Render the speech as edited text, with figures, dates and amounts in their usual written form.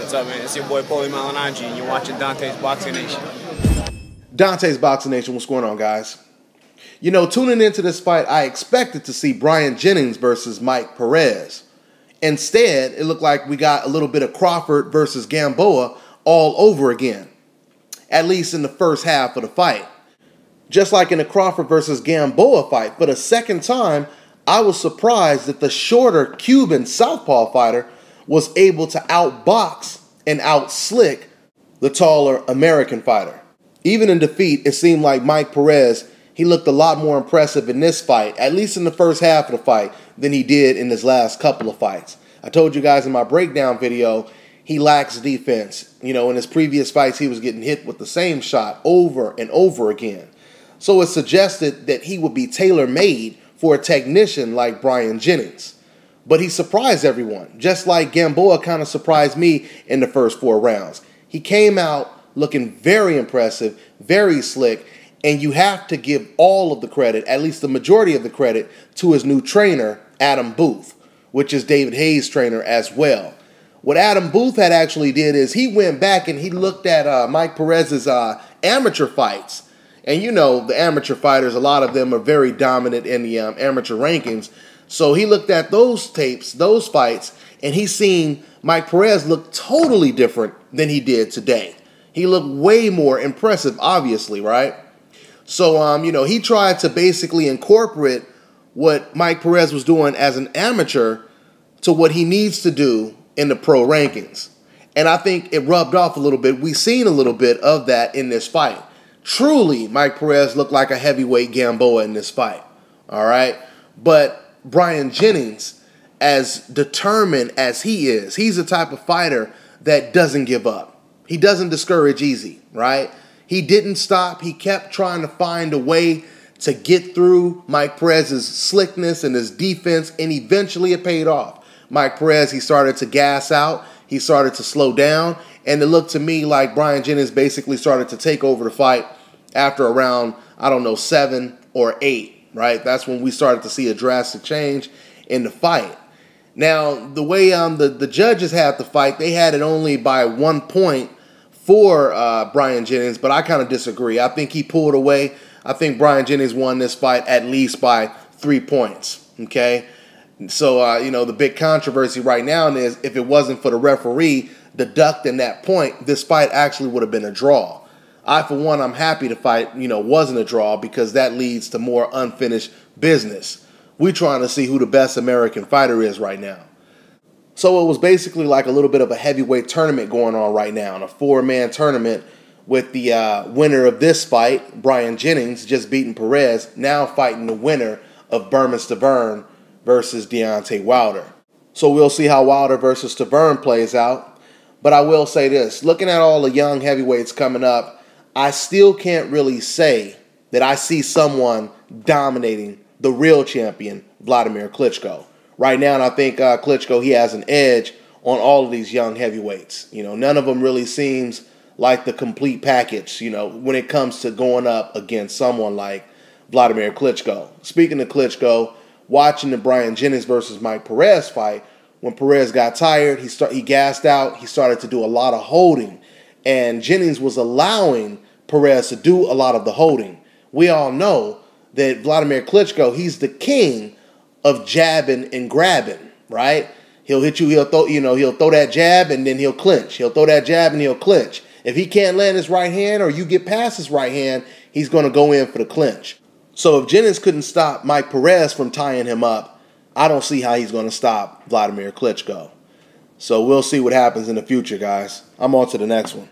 What's up, man? It's your boy Paulie Malignaggi, and you're watching Dante's Boxing Nation. Dante's Boxing Nation, what's going on, guys? You know, tuning into this fight, I expected to see Brian Jennings versus Mike Perez. Instead, it looked like we got a little bit of Crawford versus Gamboa all over again, at least in the first half of the fight. Just like in the Crawford versus Gamboa fight, for the second time, I was surprised that the shorter Cuban southpaw fighter was able to outbox and outslick the taller American fighter. Even in defeat, it seemed like Mike Perez, he looked a lot more impressive in this fight, at least in the first half of the fight, than he did in his last couple of fights. I told you guys in my breakdown video, he lacks defense. You know, in his previous fights, he was getting hit with the same shot over and over again. So it suggested that he would be tailor-made for a technician like Brian Jennings. But he surprised everyone, just like Gamboa kind of surprised me in the first 4 rounds. He came out looking very impressive, very slick, and you have to give all of the credit, at least the majority of the credit, to his new trainer, Adam Booth, which is David Hayes' trainer as well. What Adam Booth had actually did is he went back and he looked at Mike Perez's amateur fights. And you know, the amateur fighters, a lot of them are very dominant in the amateur rankings. So he looked at those tapes, those fights, and he seen Mike Perez look totally different than he did today. He looked way more impressive, obviously, right? So, you know, he tried to basically incorporate what Mike Perez was doing as an amateur to what he needs to do in the pro rankings. And I think it rubbed off a little bit. We've seen a little bit of that in this fight. Truly, Mike Perez looked like a heavyweight Gamboa in this fight, all right? But Brian Jennings, as determined as he is, he's the type of fighter that doesn't give up. He doesn't discourage easy, right? He didn't stop. He kept trying to find a way to get through Mike Perez's slickness and his defense, and eventually it paid off. Mike Perez, he started to gas out. He started to slow down, and it looked to me like Brian Jennings basically started to take over the fight after around, I don't know, 7 or 8, right? That's when we started to see a drastic change in the fight. Now, the way the judges had the fight, they had it only by 1 point for Brian Jennings, but I kind of disagree. I think he pulled away. I think Brian Jennings won this fight at least by 3 points, okay? So, you know, the big controversy right now is if it wasn't for the referee deducting that point, this fight actually would have been a draw. I, for one, I'm happy the fight, you know, wasn't a draw because that leads to more unfinished business. We're trying to see who the best American fighter is right now. So it was basically like a little bit of a heavyweight tournament going on right now, a 4-man tournament with the winner of this fight, Brian Jennings, just beating Perez, now fighting the winner of Berman Stavern versus Deontay Wilder. So we'll see how Wilder versus Stavern plays out. But I will say this, looking at all the young heavyweights coming up, I still can't really say that I see someone dominating the real champion, Vladimir Klitschko. Right now, I think Klitschko, he has an edge on all of these young heavyweights. You know, none of them really seems like the complete package, you know, when it comes to going up against someone like Vladimir Klitschko. Speaking of Klitschko, watching the Brian Jennings versus Mike Perez fight, when Perez got tired, he gassed out, he started to do a lot of holding. And Jennings was allowing Perez to do a lot of the holding. We all know that Vladimir Klitschko, he's the king of jabbing and grabbing, right? He'll hit you, he'll throw that jab and then he'll clinch. He'll throw that jab and he'll clinch. If he can't land his right hand or you get past his right hand, he's going to go in for the clinch. So if Jennings couldn't stop Mike Perez from tying him up, I don't see how he's going to stop Vladimir Klitschko. So we'll see what happens in the future, guys. I'm on to the next one.